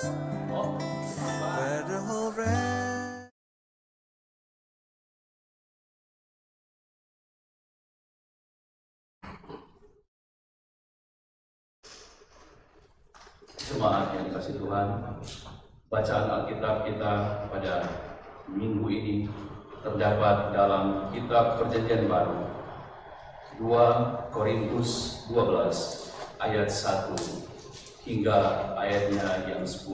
Federal Red. Jemaat yang dikasih Tuhan, bacaan Alkitab kita pada minggu ini terdapat dalam kitab Perjanjian Baru 2 Korintus 12 ayat 1 hingga ayatnya yang 10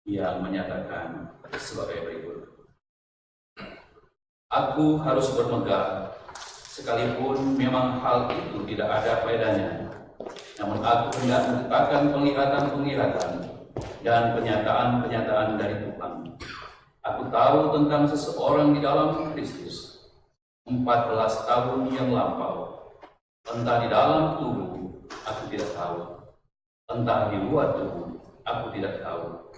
yang menyatakan sebagai berikut. Aku harus bermegah sekalipun memang hal itu tidak ada faedahnya. Namun aku hendak mengatakan penglihatan-penglihatan dan penyataan-penyataan dari Tuhan. Aku tahu tentang seseorang di dalam Kristus 14 tahun yang lampau. Entah di dalam tubuh, aku tidak tahu. Entah di luar tubuh, aku tidak tahu.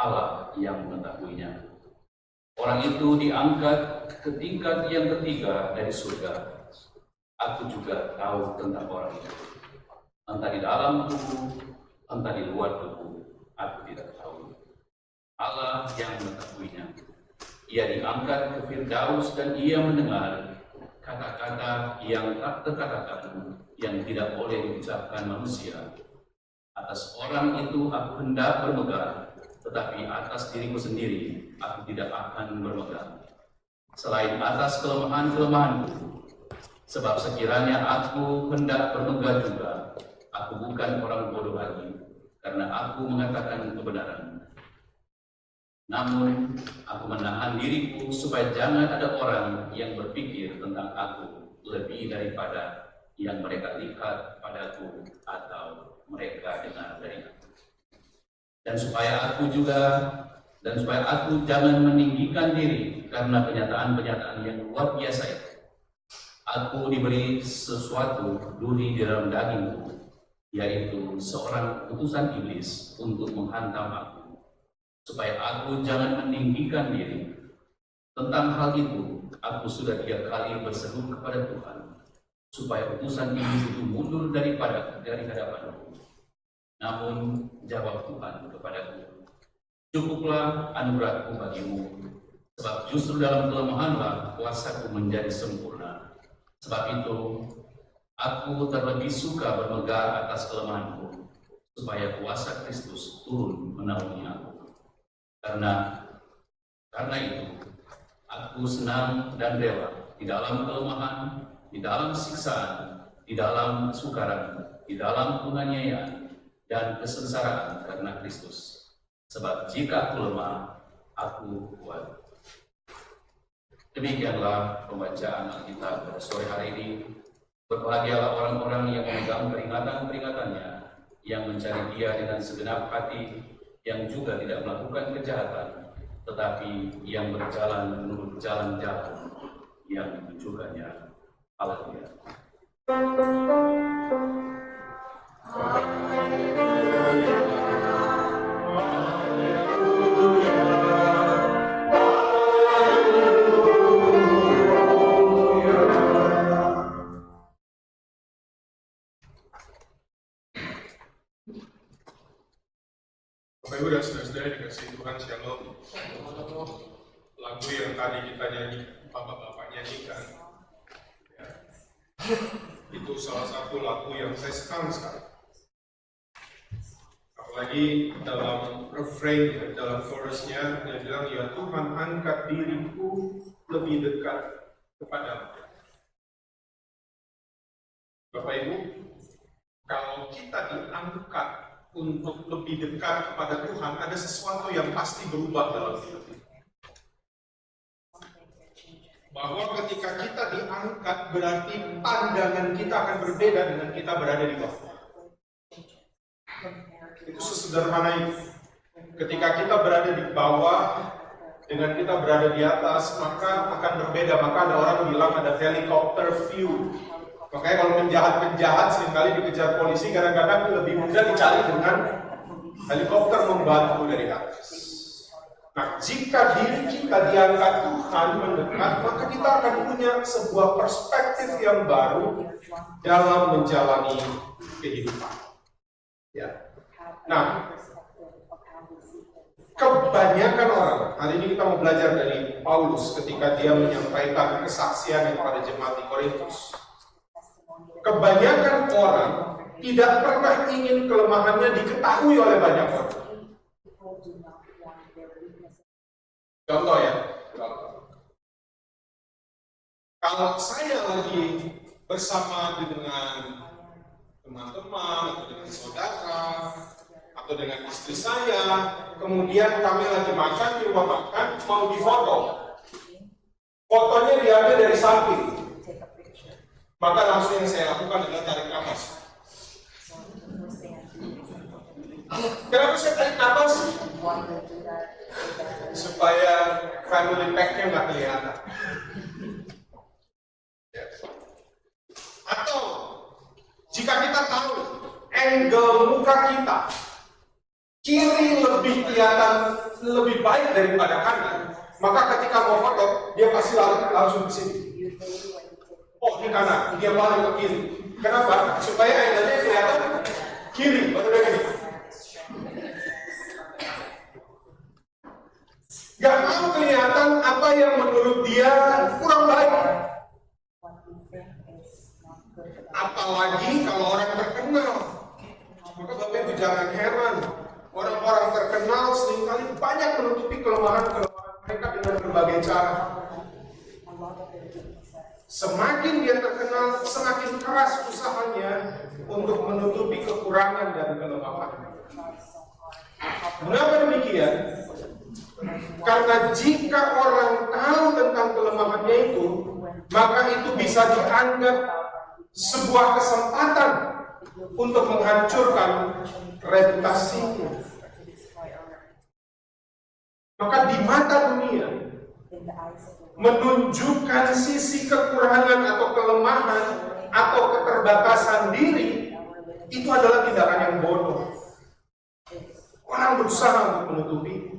Allah yang mengetahuinya. Orang itu diangkat ke tingkat yang ketiga dari surga. Aku juga tahu tentang orang itu. Entah di dalam tubuh, entah di luar tubuh, aku tidak tahu. Allah yang mengetahuinya. Ia diangkat ke Firdaus dan ia mendengar kata-kata yang tak terkatakan, yang tidak boleh diucapkan manusia. Atas orang itu aku hendak bermegah, tetapi atas diriku sendiri aku tidak akan bermegah. Selain atas kelemahan-kelemahanku, sebab sekiranya aku hendak bermegah juga, aku bukan orang bodoh lagi, karena aku mengatakan kebenaran. Namun, aku menahan diriku supaya jangan ada orang yang berpikir tentang aku lebih daripada yang mereka lihat padaku atau mereka dengar dari aku. Dan supaya aku jangan meninggikan diri karena kenyataan-kenyataan yang luar biasa itu. Aku diberi sesuatu duri di dalam dagingku, yaitu seorang utusan iblis untuk menghantam aku, supaya aku jangan meninggikan diri. Tentang hal itu, aku sudah 3 kali berseru kepada Tuhan, supaya utusan iblis itu mundur dari hadapanku. Namun jawab Tuhan kepadaku, cukuplah anugerahku bagimu, sebab justru dalam kelemahanlah kuasaku menjadi sempurna. Sebab itu, aku terlebih suka bermegah atas kelemahanku, supaya kuasa Kristus turun menaungi aku. Karena itu, aku senang dan rela di dalam kelemahan, di dalam siksaan, di dalam kesukaran, di dalam penganiayaan, dan kesengsaraan karena Kristus. Sebab jika aku lemah, aku kuat. Demikianlah pembacaan Alkitab pada sore hari ini. Berbahagialah orang-orang yang memegang peringatan-peringatannya, yang mencari Dia dengan segenap hati, yang juga tidak melakukan kejahatan, tetapi yang berjalan menurut jalan-jalan yang ditunjukkannya. Haleluya. Bapak Ibu dan saudara-saudara dikasih Tuhan, Shalom. Lagu yang tadi kita nyanyi, Bapak-bapak nyanyikan, ya, itu salah satu lagu yang saya senang sekali. Apalagi dalam refrain, dalam chorusnya, dia bilang, ya Tuhan angkat diriku lebih dekat kepadamu. Bapak Ibu, kalau kita diangkat untuk lebih dekat kepada Tuhan, ada sesuatu yang pasti berubah dalam hidup kita. Bahwa ketika kita diangkat, berarti pandangan kita akan berbeda dengan kita berada di bawah. Itu sesederhana itu. Ketika kita berada di bawah, dengan kita berada di atas, maka akan berbeda. Maka ada orang bilang ada helicopter view. Makanya kalau penjahat-penjahat seringkali dikejar polisi, kadang-kadang lebih mudah dicari dengan helikopter membantu dari atas. Nah, jika diri kita diangkat Tuhan mendekat, maka kita akan punya sebuah perspektif yang baru dalam menjalani kehidupan. Ya. Nah, kebanyakan orang, hari ini kita mau belajar dari Paulus ketika dia menyampaikan kesaksian kepada jemaat di Korintus. Kebanyakan orang tidak pernah ingin kelemahannya diketahui oleh banyak orang. Contoh ya, kalau saya lagi bersama dengan teman-teman atau dengan saudara atau dengan istri saya, kemudian kami lagi makan di rumah makan, mau difoto, fotonya diambil dari samping, maka langsung yang saya lakukan adalah tarik nafas. Kenapa saya tarik nafas? Supaya family pack-nya nggak kelihatan. Atau jika kita tahu angle muka kita kiri lebih kelihatan lebih baik daripada kanan, maka ketika mau foto dia pasti langsung ke sini. Oh, di kanan, dia balik ke kiri. Kenapa? Supaya angle-nya kelihatan kiri, baru dia gini. Gak mau kelihatan apa yang menurut dia kurang baik. Apalagi kalau orang terkenal. Maka Bapak Ibu jangan heran, orang-orang terkenal seringkali banyak menutupi kelemahan-kelemahan mereka dengan berbagai cara. Semakin dia terkenal, semakin keras usahanya untuk menutupi kekurangan dan kelemahan. Mengapa demikian? Karena jika orang tahu tentang kelemahannya itu, maka itu bisa dianggap sebuah kesempatan untuk menghancurkan reputasinya. Maka di mata dunia, menunjukkan sisi kekurangan atau kelemahan atau keterbatasan diri itu adalah tindakan yang bodoh. Orang berusaha untuk menutupi.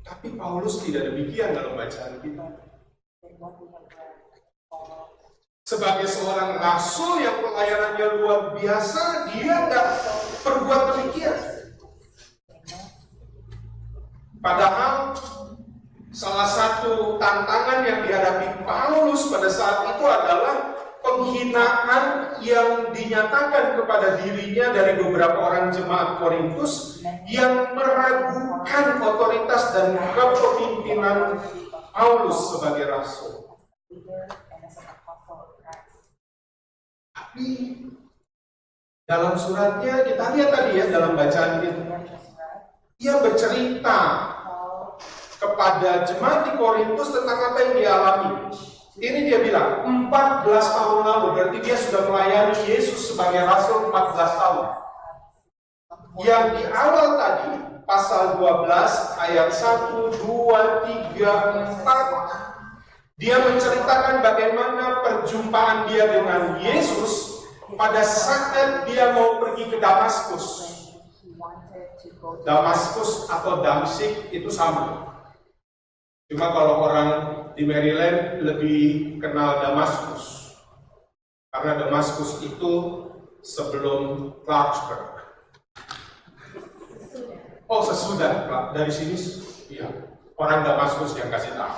Tapi Paulus tidak demikian dalam bacaan kita. Sebagai seorang rasul yang pelayanannya luar biasa, dia tidak berbuat demikian. Padahal salah satu tantangan yang dihadapi Paulus pada saat itu adalah penghinaan yang dinyatakan kepada dirinya dari beberapa orang jemaat Korintus yang meragukan otoritas dan kepemimpinan Paulus sebagai rasul. Tapi dalam suratnya kita lihat tadi ya, dalam bacaan kita, ia bercerita kepada jemaat di Korintus tentang apa yang dia alami. Ini dia bilang, 14 tahun lalu, berarti dia sudah melayani Yesus sebagai rasul 14 tahun. Yang di awal tadi, pasal 12 ayat 1, 2, 3, 4, dia menceritakan bagaimana perjumpaan dia dengan Yesus pada saat dia mau pergi ke Damaskus. Damaskus atau Damsyik itu sama. Cuma kalau orang di Maryland lebih kenal Damaskus. Karena Damaskus itu sebelum Clarksburg. Oh, sesudah dari sini, iya. Orang Damaskus yang kasih tahu.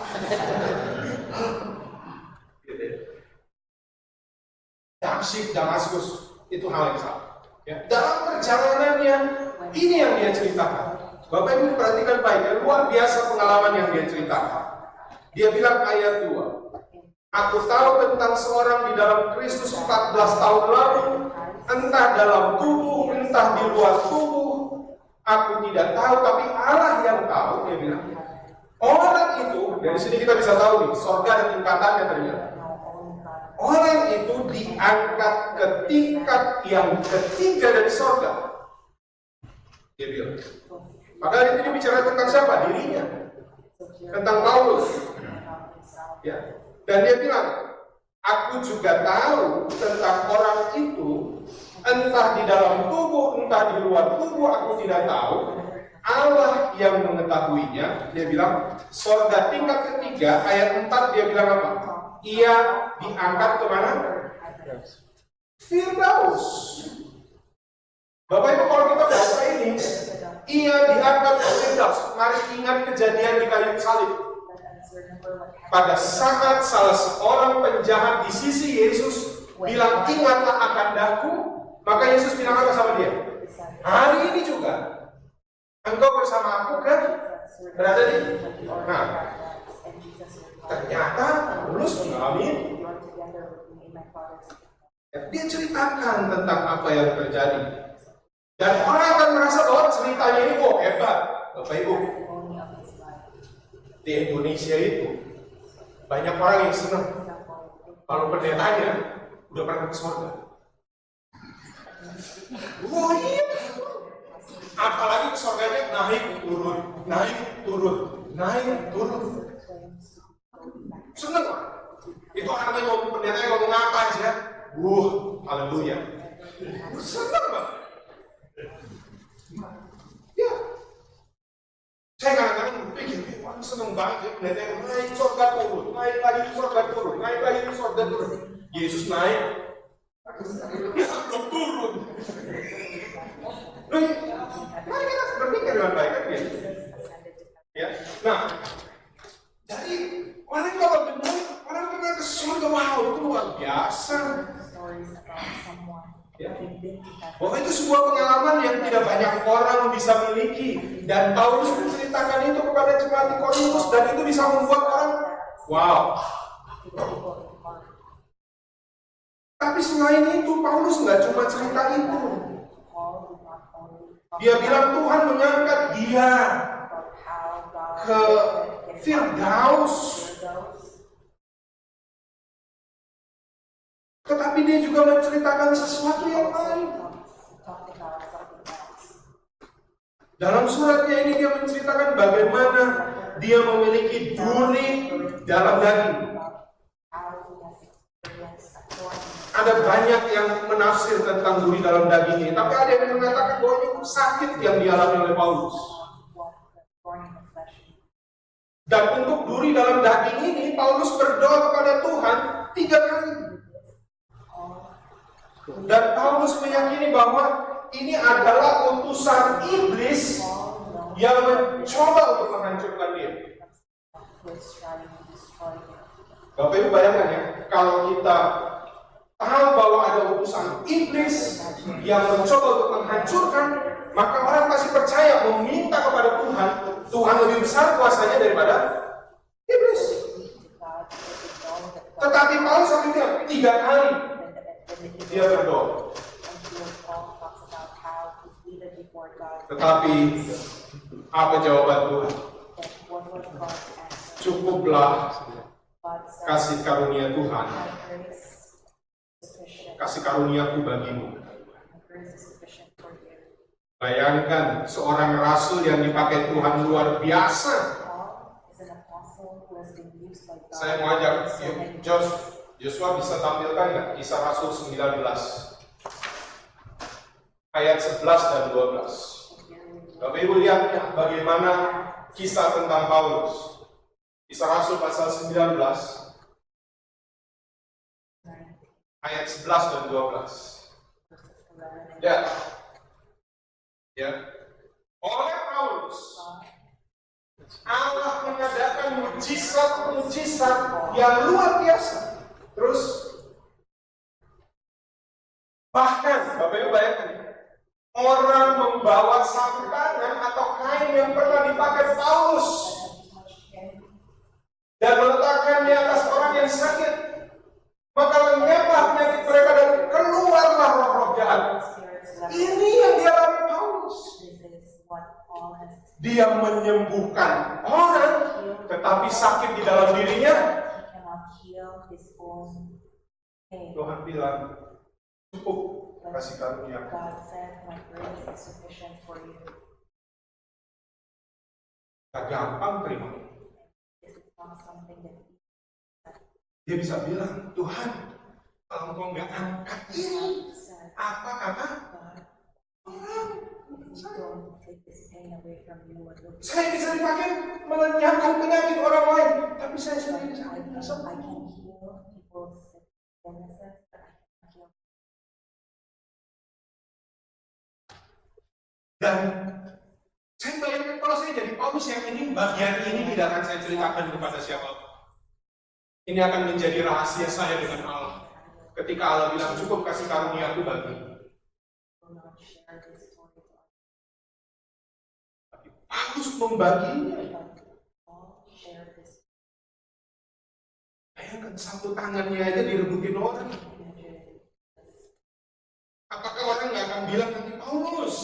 Damsyik, Damaskus itu hal yang sama. Ya. Dalam perjalanannya, ini yang dia ceritakan. Bapak Ibu perhatikan baik, ya, luar biasa pengalaman yang dia ceritakan. Dia bilang ayat 2, aku tahu tentang seorang di dalam Kristus 14 tahun lalu, entah dalam tubuh, entah di luar tubuh, aku tidak tahu, tapi Allah yang tahu. Dia bilang, orang itu, dari sini kita bisa tahu nih, surga dan tingkatannya ternyata. Orang itu diangkat ke tingkat yang ketiga dari surga. Dia bilang. Padahal ini bicara tentang siapa? Dirinya. Tentang Paulus. Ya. Dan dia bilang, aku juga tahu tentang orang itu, entah di dalam tubuh, entah di luar tubuh, aku tidak tahu. Allah yang mengetahuinya. Dia bilang, surga tingkat ketiga, ayat 4 dia bilang apa? Ia diangkat kemana? Firdaus. Bapak Ibu, kalau kita baca ini, ia diangkat oleh Daud. Mari ingat kejadian di kayu salib. Pada saat salah seorang penjahat di sisi Yesus bilang, ingatlah akan daku, maka Yesus bilang apa sama dia? Hari ini juga engkau bersama aku kan berada di. Nah, ternyata Paulus mengalami. Dia ceritakan tentang apa yang terjadi. Dan orang akan merasa bahwa ceritanya ini hebat. Bapak Ibu, di Indonesia itu banyak orang yang senang kalau pendetanya udah pernah ke surga. Wah iya. Apalagi ke surganya naik turun, naik turun, naik turun. Senang. Itu artinya pendetanya ngomong apa aja. Haleluya. Senang banget. Ya. Saya kadang-kadang berpikir, wah seneng banget ya, naik surga turun, naik lagi surga turun, naik lagi surga turun. Yesus naik, belum turun. Mari kita berpikir dengan baik kan ya. Ya, nah, jadi orang kalau dengar, orang dengar ke surga, wow itu luar biasa. Ya. Bahwa itu sebuah pengalaman yang tidak banyak orang bisa miliki, dan Paulus menceritakan itu kepada jemaat di Korintus, dan itu bisa membuat orang wow. Tapi selain itu Paulus nggak cuma cerita itu. Dia bilang Tuhan mengangkat dia ke Firdaus. Tetapi dia juga menceritakan sesuatu yang lain. Dalam suratnya ini dia menceritakan bagaimana dia memiliki duri dalam daging. Ada banyak yang menafsir tentang duri dalam daging ini, tapi ada yang mengatakan bahwa ini sakit yang dialami oleh Paulus. Dan untuk duri dalam daging ini, Paulus berdoa kepada Tuhan 3 kali. Dan Paulus meyakini bahwa ini adalah utusan iblis yang mencoba untuk menghancurkan dia. Bapak Ibu bayangkan ya, kalau kita tahu bahwa ada utusan iblis yang mencoba untuk menghancurkan, maka orang pasti percaya meminta kepada Tuhan. Tuhan lebih besar kuasanya daripada iblis. Tetapi Paulus akhirnya 3 kali dia berdoa. Tetapi apa jawaban Tuhan? Cukuplah kasih karunia Tuhan, kasih karuniaku bagimu. Bayangkan seorang rasul yang dipakai Tuhan luar biasa. Saya mau ajak Joshua bisa tampilkan nggak Kisah Rasul 19 ayat 11 dan 12. Bapak Ibu lihat ya, bagaimana kisah tentang Paulus. Kisah Rasul pasal 19 ayat 11 dan 12. Ya. Oleh Paulus Allah mengadakan mujizat-mujizat yang luar biasa. Terus bahkan Bapak Ibu bayangkan, orang membawa santangan atau kain yang pernah dipakai Paulus dan meletakkan di atas orang yang sakit, maka lenyaplah penyakit mereka dan keluarlah roh-roh jahat. Ini yang dialami Paulus. Dia menyembuhkan orang, tetapi sakit di dalam dirinya. Tuhan bilang, cukup kasih karunia. Gak gampang terima. Dia bisa bilang, Tuhan, kalau engkau nggak angkat ini, apa kata orang? Saya bisa dipakai melenyapkan penyakit orang lain, tapi saya sendiri sakit sembuh. Dan saya bayangkan kalau saya jadi Paulus yang ini, bagian ini tidak akan saya ceritakan kepada siapapun. Ini akan menjadi rahasia saya dengan Allah. Ketika Allah bilang, cukup kasih karunia aku bagi. Tapi Paulus membaginya. Bayangkan satu tangannya aja direbutin orang. Apakah orang nggak akan bilang nanti, Paulus,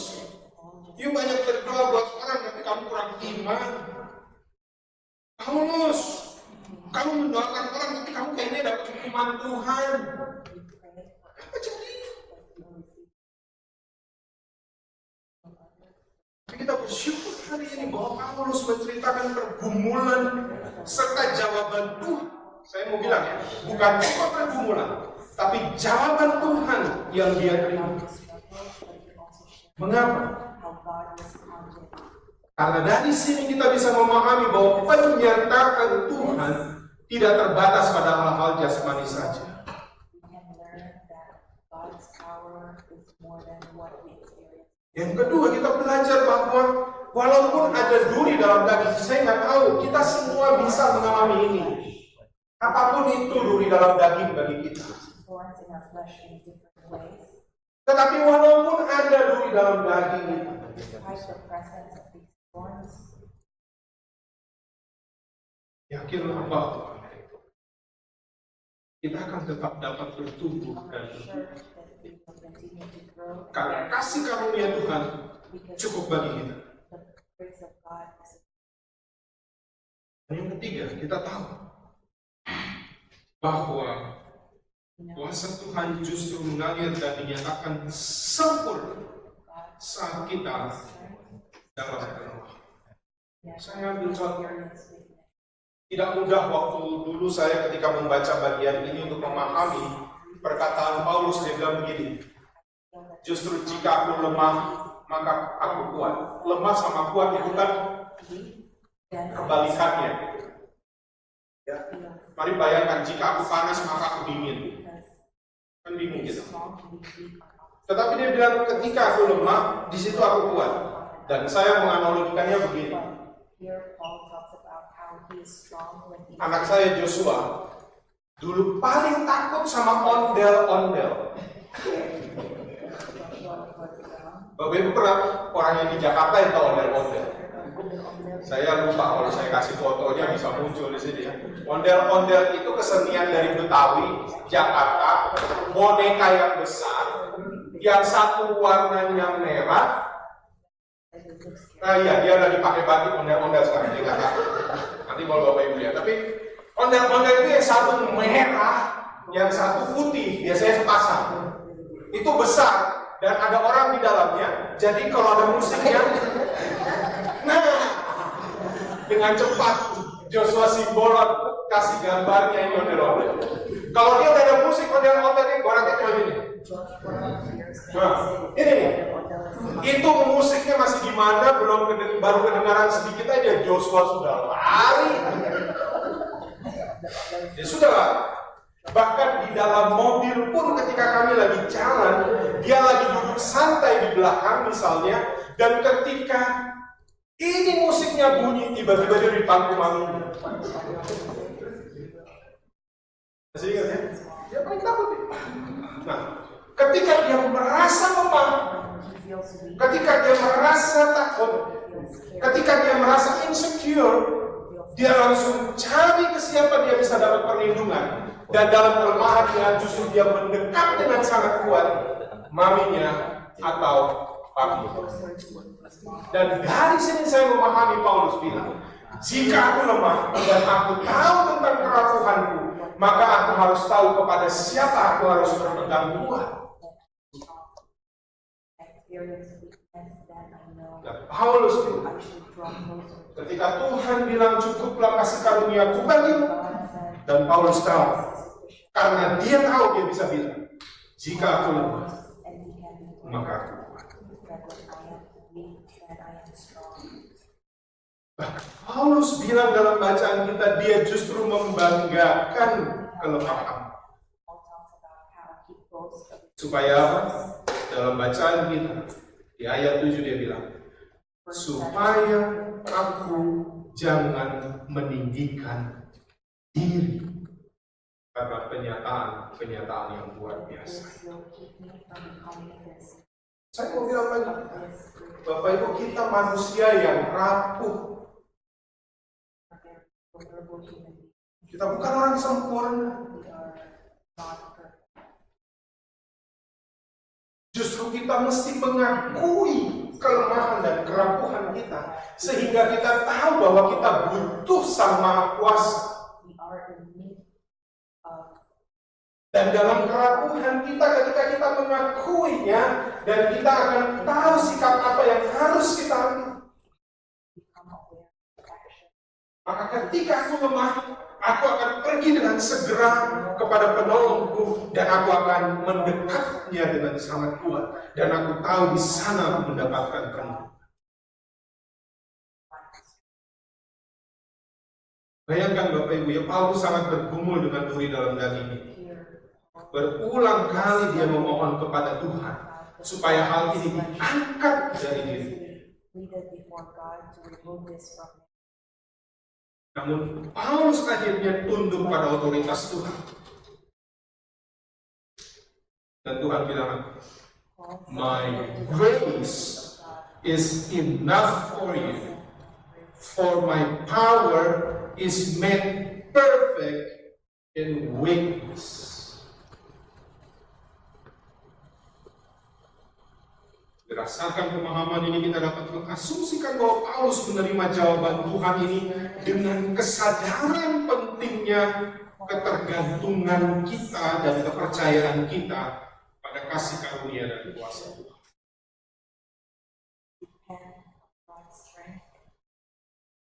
you banyak berdoa buat orang tapi kamu kurang iman. Paulus, kamu mendoakan orang tapi kamu kayaknya dapat hukuman Tuhan. Apa jadi? Kita bersyukur hari ini bahwa Paulus menceritakan pergumulan serta jawaban Tuhan. Saya mau bilang ya, bukan cuma pergumulan, tapi jawaban Tuhan yang dia terima. Mengapa? Karena dari sini kita bisa memahami bahwa penyertaan Tuhan tidak terbatas pada hal-hal jasmani saja. Yang kedua, kita belajar bahwa walaupun ada duri dalam daging, saya nggak tahu, kita semua bisa mengalami ini. Apapun itu duri dalam daging bagi kita. Tetapi walaupun ada duri dalam daging itu, yakinlah bahwa kita akan tetap dapat bertumbuh dan bertumbuh. Karena kasih karunia Tuhan cukup bagi kita. Dan yang ketiga, kita tahu bahwa kuasa Tuhan justru mengalir dan dinyatakan sempurna saat kita dalam roh. Saya ambil contoh. Tidak mudah waktu dulu saya ketika membaca bagian ini untuk memahami perkataan Paulus. Dia bilang begini, justru jika aku lemah, maka aku kuat. Lemah sama kuat itu kan kebalikannya. Ya. Mari bayangkan, jika aku panas, maka aku dingin. Kan bingung gitu. Tetapi dia bilang, ketika aku lemah, di situ aku kuat. Dan saya menganalogikannya begini. Anak saya Joshua dulu paling takut sama ondel-ondel. Bapak Ibu pernah orang yang di Jakarta yang tahu ondel-ondel? Saya lupa kalau saya kasih fotonya bisa muncul di sini. Ondel-ondel itu kesenian dari Betawi, Jakarta, boneka yang besar, yang satu warnanya merah. Nah iya, dia lagi pakai batik ondel-ondel sekarang, dia nggak tahu. Nanti kalau Bapak Ibu lihat. Tapi ondel-ondel itu yang satu merah, yang satu putih, biasanya sepasang. Itu besar dan ada orang di dalamnya. Jadi kalau ada musiknya, nah dengan cepat Joshua Simbolon kasih gambarnya ini ondel-ondel. Kalau dia udah ada musik ondel-ondel ini, orangnya cuma gini. Nah, ini itu musiknya masih di mana, baru kedengaran sedikit aja Joshua sudah lari. Ya sudah lah. Bahkan di dalam mobil pun ketika kami lagi jalan, dia lagi duduk santai di belakang misalnya, dan ketika ini musiknya bunyi, tiba-tiba dia dipangku manggung. Masih ingat ya? Dia paling takut ya. Nah, ketika dia merasa lemah, ketika dia merasa takut, ketika dia merasa insecure, dia langsung cari ke siapa dia bisa dapat perlindungan. Dan dalam kelemahannya justru dia mendekat dengan sangat kuat maminya atau papi. Dan dari sini saya memahami Paulus bilang, jika aku lemah dan aku tahu tentang kerapuhanku, maka aku harus tahu kepada siapa aku harus berpegang kuat. Dan Paulus bilang, ketika Tuhan bilang cukuplah kasih karunia-Ku bagimu, dan Paulus tahu, karena dia tahu dia bisa bilang, jika aku lemah, maka aku kuat. Bahkan Paulus bilang dalam bacaan kita, dia justru membanggakan kelemahan. Supaya apa? Dalam bacaan kita, Di ayat 7 dia bilang, supaya aku jangan meninggikan diri karena penyataan yang luar biasa. Saya mau bilang lagi, Bapak Ibu, kita manusia yang rapuh. Kita bukan orang sempurna. Justru kita mesti mengakui kelemahan dan kerapuhan kita, sehingga kita tahu bahwa kita butuh Sang Maha Kuasa. Dan dalam kerapuhan kita, ketika kita mengakuinya, dan kita akan tahu sikap apa yang harus kita ambil. Maka ketika aku lemah, aku akan pergi dengan segera kepada penolongku, dan aku akan mendekatnya dengan sangat kuat, dan aku tahu di sana aku mendapatkan penolong. Bayangkan Bapak Ibu, ya Paulus sangat bergumul dengan duri dalam daging ini. Berulang kali dia memohon kepada Tuhan supaya hal ini diangkat dari dirinya. Namun Paulus akhirnya tunduk pada otoritas Tuhan. Dan Tuhan bilang, my grace is enough for you, for my power is made perfect in weakness. Berdasarkan pemahaman ini kita dapat mengasumsikan bahwa Paulus menerima jawaban Tuhan ini dengan kesadaran pentingnya ketergantungan kita dan kepercayaan kita pada kasih karunia dan kuasa Tuhan.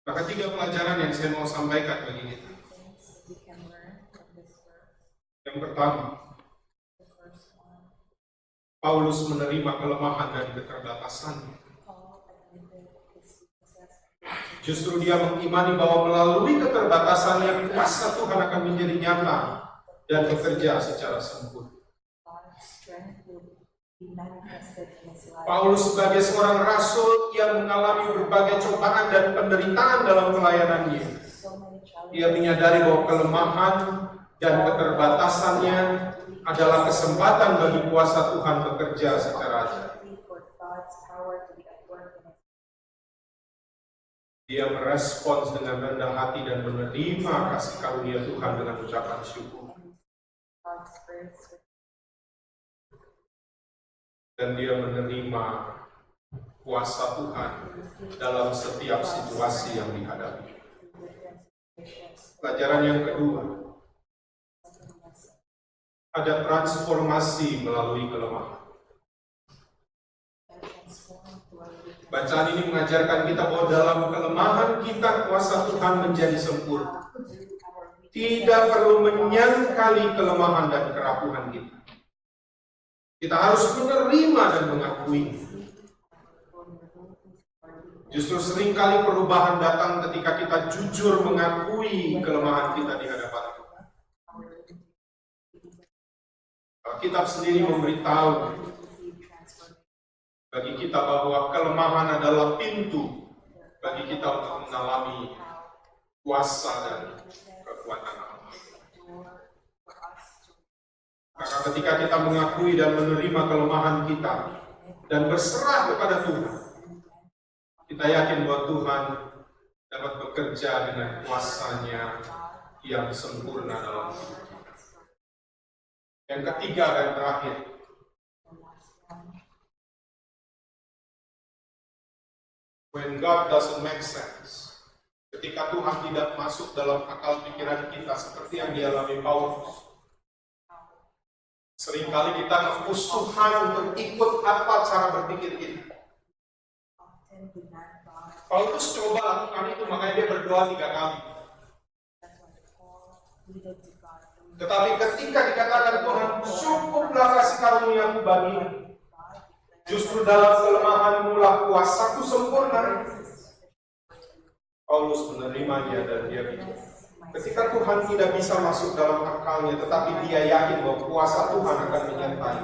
Maka 3 pelajaran yang saya mau sampaikan bagi kita. Yang pertama, Paulus menerima kelemahan dan keterbatasannya. Justru dia mengimani bahwa melalui keterbatasannya kuasa Tuhan akan menjadi nyata dan bekerja secara sempurna. Paulus sebagai seorang rasul yang mengalami berbagai cobaan dan penderitaan dalam pelayanannya. Dia menyadari bahwa kelemahan dan keterbatasannya adalah kesempatan bagi kuasa Tuhan bekerja secara ajaib. Dia merespons dengan rendah hati dan menerima kasih karunia Tuhan dengan ucapan syukur. Dan dia menerima kuasa Tuhan dalam setiap situasi yang dihadapi. Pelajaran yang kedua, ada transformasi melalui kelemahan. Bacaan ini mengajarkan kita bahwa dalam kelemahan kita kuasa Tuhan menjadi sempurna. Tidak perlu menyangkali kelemahan dan kerapuhan kita. Kita harus menerima dan mengakui. Justru seringkali perubahan datang ketika kita jujur mengakui kelemahan kita di hadapan Tuhan. Alkitab sendiri memberitahu bagi kita bahwa kelemahan adalah pintu bagi kita untuk mengalami kuasa dan kekuatan Allah. Maka ketika kita mengakui dan menerima kelemahan kita dan berserah kepada Tuhan, kita yakin bahwa Tuhan dapat bekerja dengan kuasa-Nya yang sempurna dalam hidup kita. Yang ketiga dan terakhir, when God doesn't make sense, ketika Tuhan tidak masuk dalam akal pikiran kita seperti yang dialami Paulus, seringkali kita nge-push Tuhan untuk ikut apa cara berpikir kita. Paulus coba lakukan itu, makanya dia berdoa 3 kali. Tetapi ketika dikatakan Tuhan, cukuplah kasih karuniamu bagimu, justru dalam kelemahanmu lah kuasaku sempurna. Paulus menerimanya dan dia bilang, ketika Tuhan tidak bisa masuk dalam akalnya, tetapi dia yakin bahwa kuasa Tuhan akan menyertai.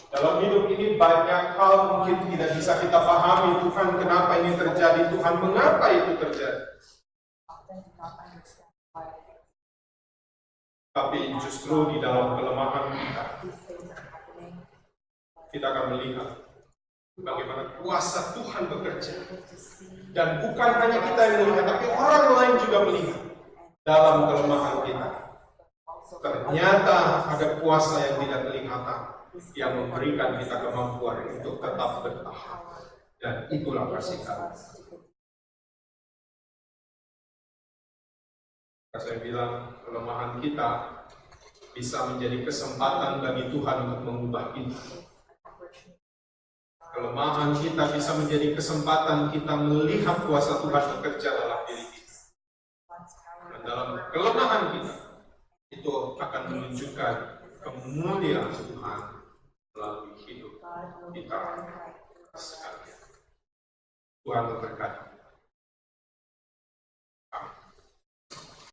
Dalam hidup ini banyak hal mungkin tidak bisa kita pahami. Tuhan, kenapa ini terjadi? Tuhan, mengapa itu terjadi? Tapi justru di dalam kelemahan kita akan melihat bagaimana kuasa Tuhan bekerja. Dan bukan hanya kita yang melihat, tapi orang lain juga melihat dalam kelemahan kita. Ternyata ada kuasa yang tidak kelihatan yang memberikan kita kemampuan untuk tetap bertahan. Dan itulah kasih karunia. Saya bilang kelemahan kita bisa menjadi kesempatan bagi Tuhan untuk mengubah kita. Kelemahan kita bisa menjadi kesempatan kita melihat kuasa Tuhan bekerja dalam diri kita. Dan dalam kelemahan kita, itu akan menunjukkan kemuliaan Tuhan melalui hidup kita sekalian. Tuhan memberkati.